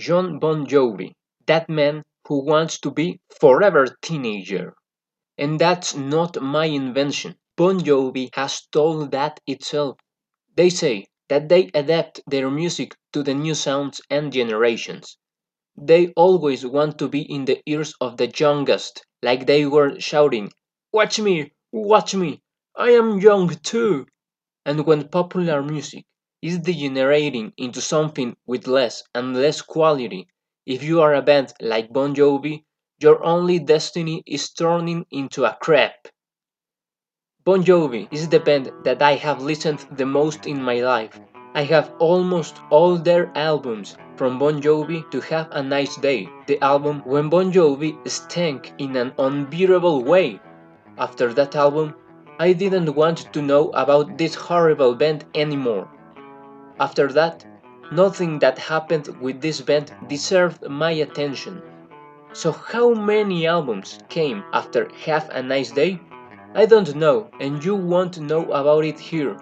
John Bon Jovi, that man who wants to be forever teenager. And that's not my invention. Bon Jovi has told that itself. They say that they adapt their music to the new sounds and generations. They always want to be in the ears of the youngest, like they were shouting, watch me, I am young too. And when popular music is degenerating into something with less and less quality, if you are a band like Bon Jovi, your only destiny is turning into a crap. Bon Jovi is the band that I have listened the most in my life. I have almost all their albums, from Bon Jovi to Have a Nice Day, the album when Bon Jovi stank in an unbearable way. After that album, I didn't want to know about this horrible band anymore. After that, nothing that happened with this band deserved my attention. So how many albums came after Have a Nice Day? I don't know, and you won't know about it here.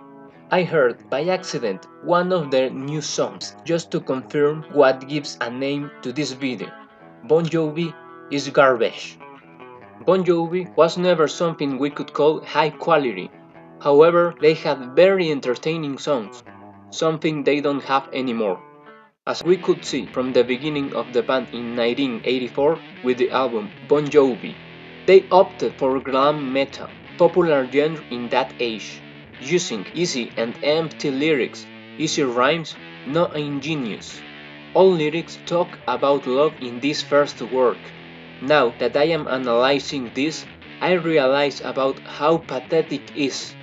I heard by accident one of their new songs just to confirm what gives a name to this video. Bon Jovi is garbage. Bon Jovi was never something we could call high quality. However, they had very entertaining songs, something they don't have anymore, as we could see from the beginning of the band in 1984 with the album Bon Jovi. They opted for glam metal, popular genre in that age, using easy and empty lyrics, easy rhymes, not ingenious. All lyrics talk about love in this first work. Now that I am analyzing this, I realize about how pathetic it is.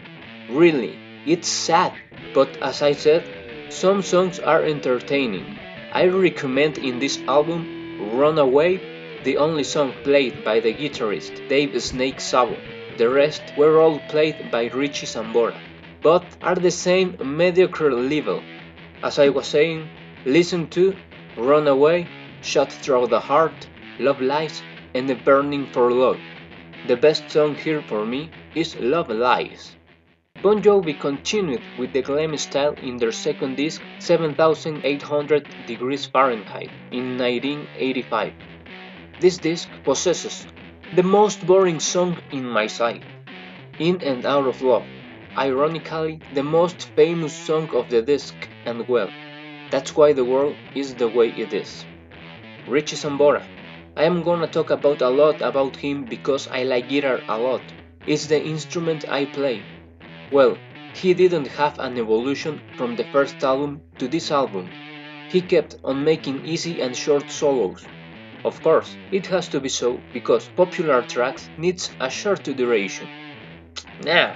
Really, it's sad, but as I said, some songs are entertaining. I recommend in this album Runaway, the only song played by the guitarist Dave Snake Sabo. The rest were all played by Richie Sambora, but are the same mediocre level. As I was saying, listen to Runaway, Shot Through the Heart, Love Lies, and Burning for Love. The best song here for me is Love Lies. Bon Jovi continued with the glam style in their second disc 7800 Degrees Fahrenheit in 1985. This disc possesses the most boring song in my sight, In and Out of Love, ironically the most famous song of the disc, and well, that's why the world is the way it is. Richie Sambora. I am gonna talk about a lot about him because I like guitar a lot. It's the instrument I play. Well, he didn't have an evolution from the first album to this album. He kept on making easy and short solos. Of course, it has to be so because popular tracks needs a short duration. Nah,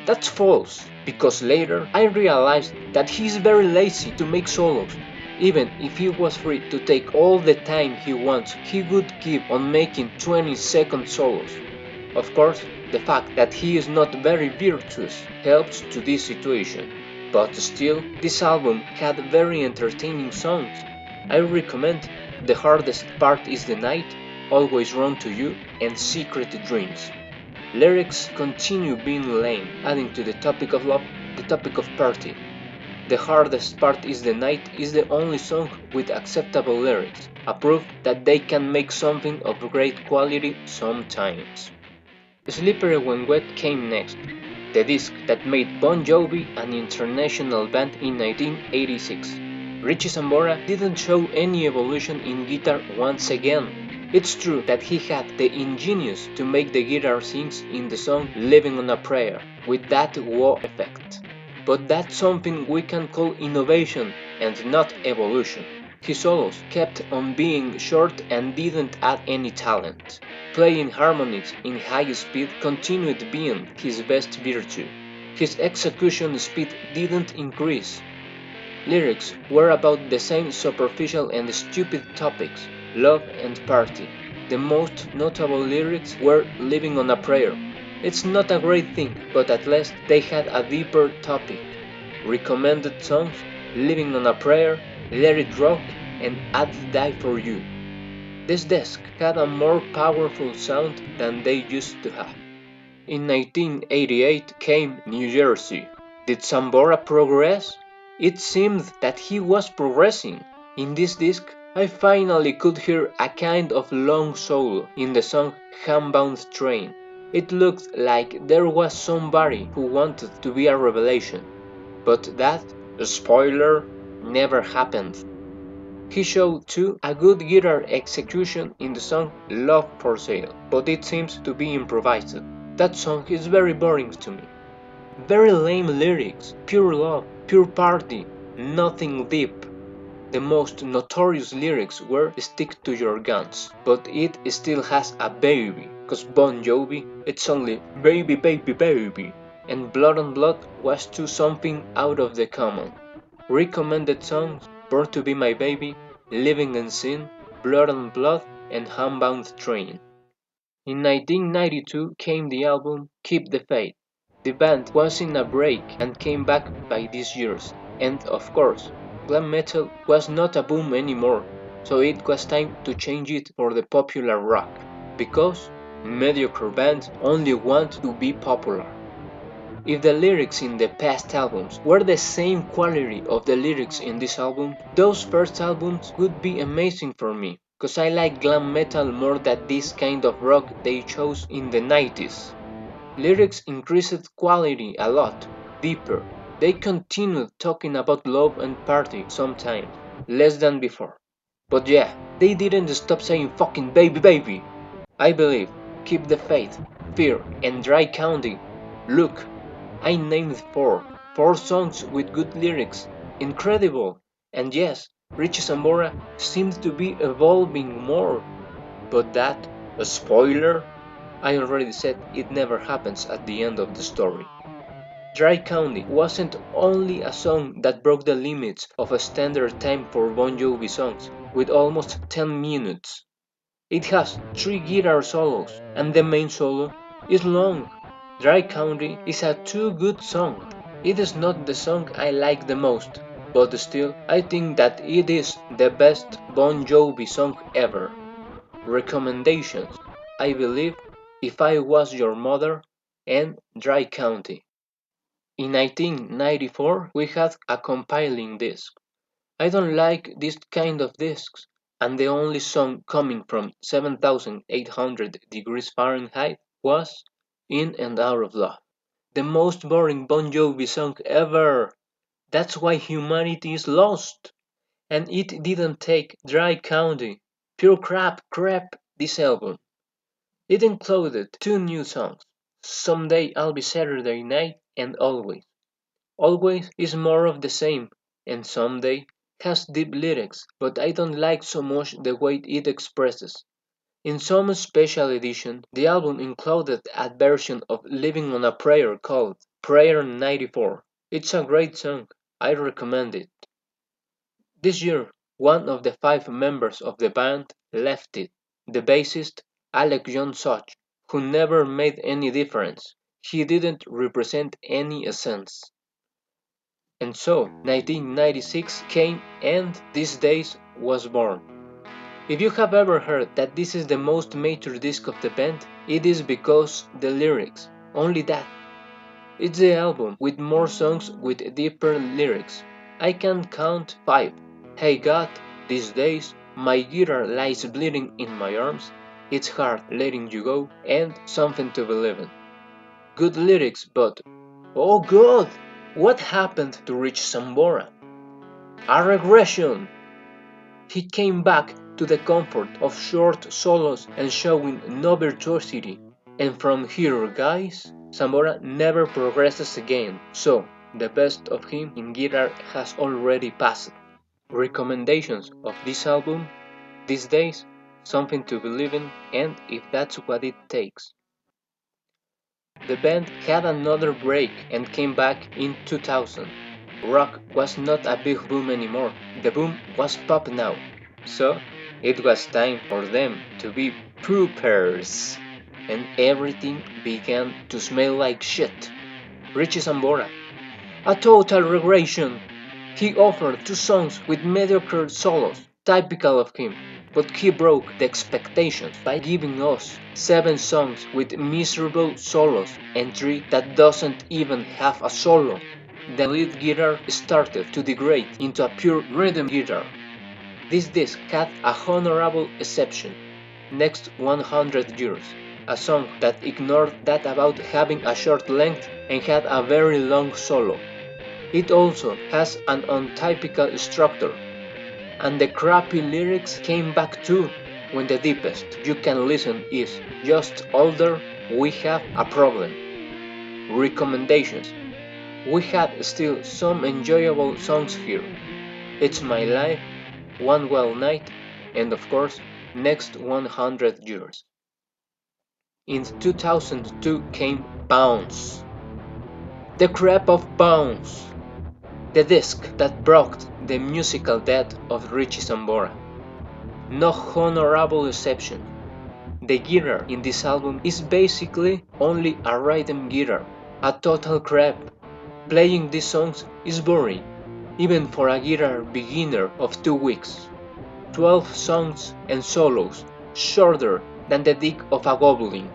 that's false, because later I realized that he's very lazy to make solos. Even if he was free to take all the time he wants, he would keep on making 20-second solos. Of course, the fact that he is not very virtuous helps to this situation, but still, this album had very entertaining songs. I recommend The Hardest Part is the Night, Always Run to You, and Secret Dreams. Lyrics continue being lame, adding to the topic of love the topic of party. The Hardest Part is the Night is the only song with acceptable lyrics, a proof that they can make something of great quality sometimes. Slippery When Wet came next, the disc that made Bon Jovi an international band in 1986. Richie Sambora didn't show any evolution in guitar once again. It's true that he had the ingenious to make the guitar sings in the song Living on a Prayer, with that wah effect. But that's something we can call innovation and not evolution. His solos kept on being short and didn't add any talent. Playing harmonies in high speed continued being his best virtue. His execution speed didn't increase. Lyrics were about the same superficial and stupid topics, love and party. The most notable lyrics were Living on a Prayer. It's not a great thing, but at least they had a deeper topic. Recommended songs, Living on a Prayer, Let It Rock, and I'd Die for You. This disc had a more powerful sound than they used to have. In 1988 came New Jersey. Did Sambora progress? It seemed that he was progressing. In this disc, I finally could hear a kind of long solo in the song Handbound Train. It looked like there was somebody who wanted to be a revelation, but that, spoiler, never happened. He showed too a good guitar execution in the song Love for Sale, but it seems to be improvised. That song is very boring to me. Very lame lyrics, pure love, pure party, nothing deep. The most notorious lyrics were "Stick to your guns", but it still has a baby, cause Bon Jovi, it's only baby baby baby, and Blood on Blood was too something out of the common. Recommended songs: Born to Be My Baby, Living in Sin, Blood on Blood, and Homebound Train. In 1992 came the album Keep the Faith. The band was in a break and came back by these years, and of course, glam metal was not a boom anymore, so it was time to change it for the popular rock, because mediocre bands only want to be popular. If the lyrics in the past albums were the same quality of the lyrics in this album, those first albums would be amazing for me, cause I like glam metal more than this kind of rock they chose in the 90s. Lyrics increased quality a lot, deeper. They continued talking about love and party sometimes, less than before. But yeah, they didn't stop saying fucking baby baby. I believe, Keep the Faith, Fear, and Dry County. Look, I named four songs with good lyrics. Incredible! And yes, Richie Sambora seems to be evolving more. But that, a spoiler, I already said it never happens at the end of the story. Dry County wasn't only a song that broke the limits of a standard time for Bon Jovi songs, with almost 10 minutes. It has three guitar solos, and the main solo is long. Dry County is a too good song. It is not the song I like the most, but still, I think that it is the best Bon Jovi song ever. Recommendations: I believe, If I Was Your Mother, and Dry County. In 1994, we had a compiling disc. I don't like this kind of discs, and the only song coming from 7800 degrees Fahrenheit was In and Out of Love. The most boring Bon Jovi song ever. That's why humanity is lost. And it didn't take Dry County. Pure crap, this album. It included two new songs. Someday I'll Be Saturday Night and Always. Always is more of the same, and Someday has deep lyrics, but I don't like so much the way it expresses. In some special edition, the album included a version of Living on a Prayer called Prayer 94. It's a great song. I recommend it. This year, one of the five members of the band left it, the bassist Alec John Such, who never made any difference. He didn't represent any essence. And so 1996 came and These Days was born. If you have ever heard that this is the most mature disc of the band, it is because the lyrics. Only that. It's the album with more songs with deeper lyrics. I can count 5. Hey God, These Days, My Guitar Lies Bleeding in My Arms, It's Hard Letting You Go, and Something to Believe in. Good lyrics, but oh God, what happened to Richie Sambora? A regression! He came back to the comfort of short solos and showing no virtuosity. And from here, guys, Sambora never progresses again, so the best of him in guitar has already passed. Recommendations of this album: These Days, Something to Believe in, and If That's What It Takes. The band had another break and came back in 2000. Rock was not a big boom anymore, the boom was pop now. So it was time for them to be poopers. And everything began to smell like shit. Richie Sambora, a total regression. He offered two songs with mediocre solos, typical of him, but he broke the expectations by giving us 7 songs with miserable solos and 3 that doesn't even have a solo. The lead guitar started to degrade into a pure rhythm guitar. This disc had a honorable exception, Next 100 Years, a song that ignored that about having a short length and had a very long solo. It also has an untypical structure, and the crappy lyrics came back too, when the deepest you can listen is just older, we have a problem. Recommendations. We had still some enjoyable songs here. It's My Life, One Well Night, and of course, Next 100 Years. In 2002 came Bounce. The crap of Bounce. The disc that brought the musical death of Richie Sambora. No honorable exception. The guitar in this album is basically only a rhythm guitar, a total crap. Playing these songs is boring, even for a guitar beginner of 2 weeks. 12 songs and solos, shorter than the dick of a goblin.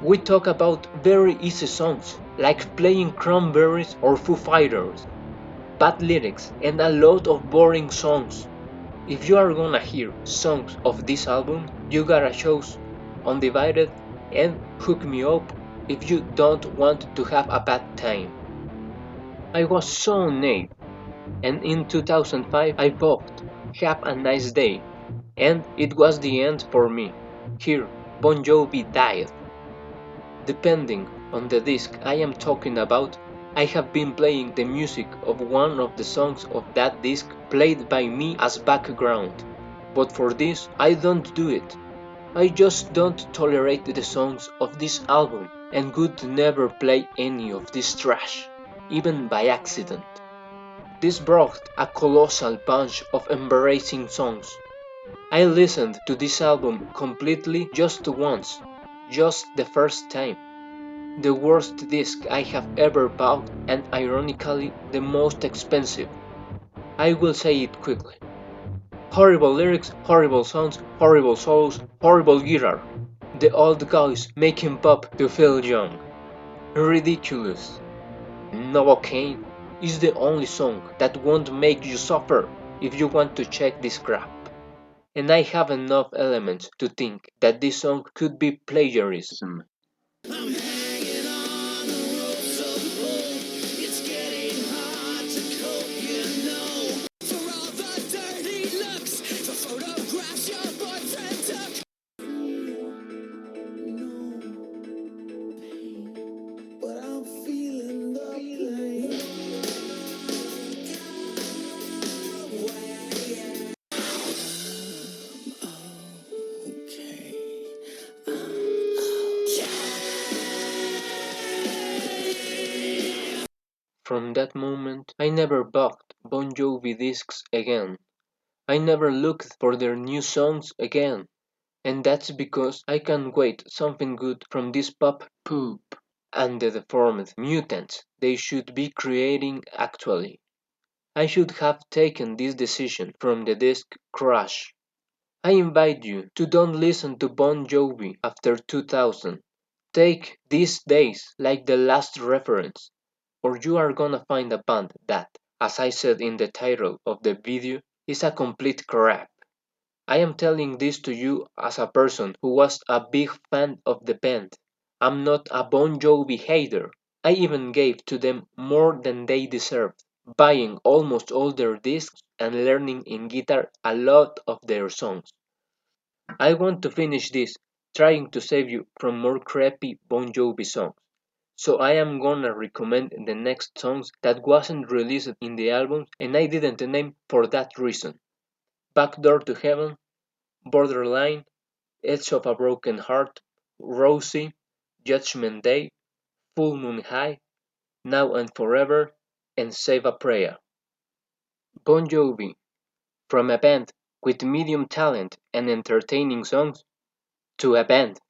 We talk about very easy songs, like playing Cranberries or Foo Fighters. Bad lyrics and a lot of boring songs. If you are gonna hear songs of this album, you gotta choose Undivided and Hook Me Up if you don't want to have a bad time. I was so naive, and in 2005 I bought Have a Nice Day, and it was the end for me. Here, Bon Jovi died. Depending on the disc I am talking about, I have been playing the music of one of the songs of that disc played by me as background. But for this, I don't do it. I just don't tolerate the songs of this album and would never play any of this trash, even by accident. This brought a colossal bunch of embarrassing songs. I listened to this album completely just once, just the first time. The worst disc I have ever bought and ironically the most expensive. I will say it quickly. Horrible lyrics, horrible songs, horrible solos, horrible guitar. The old guys making pop to feel young. Ridiculous. Novocaine is the only song that won't make you suffer if you want to check this crap. And I have enough elements to think that this song could be plagiarism. I'm hanging on the ropes of hope. It's getting hard to cope, you know. For all the dirty looks, for photographs your boyfriend took. But I'm feeling the pain. From that moment, I never bought Bon Jovi discs again. I never looked for their new songs again. And that's because I can't wait something good from this pop poop and the deformed mutants they should be creating actually. I should have taken this decision from the disc Crush. I invite you to don't listen to Bon Jovi after 2000. Take these days like the last reference, or you are gonna find a band that, as I said in the title of the video, is a complete crap. I am telling this to you as a person who was a big fan of the band. I'm not a Bon Jovi hater. I even gave to them more than they deserved, buying almost all their discs and learning in guitar a lot of their songs. I want to finish this trying to save you from more crappy Bon Jovi songs. So I am gonna recommend the next songs that wasn't released in the album and I didn't name for that reason. Backdoor to Heaven, Borderline, Edge of a Broken Heart, Rosie, Judgment Day, Full Moon High, Now and Forever, and Save a Prayer. Bon Jovi, from a band with medium talent and entertaining songs, to a band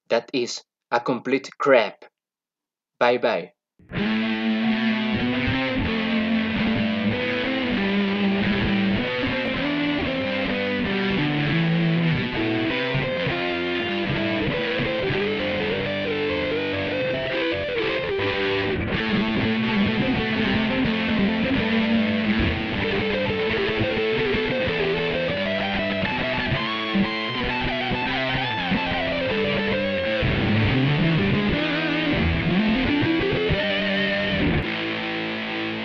that is a complete crap. Bye bye.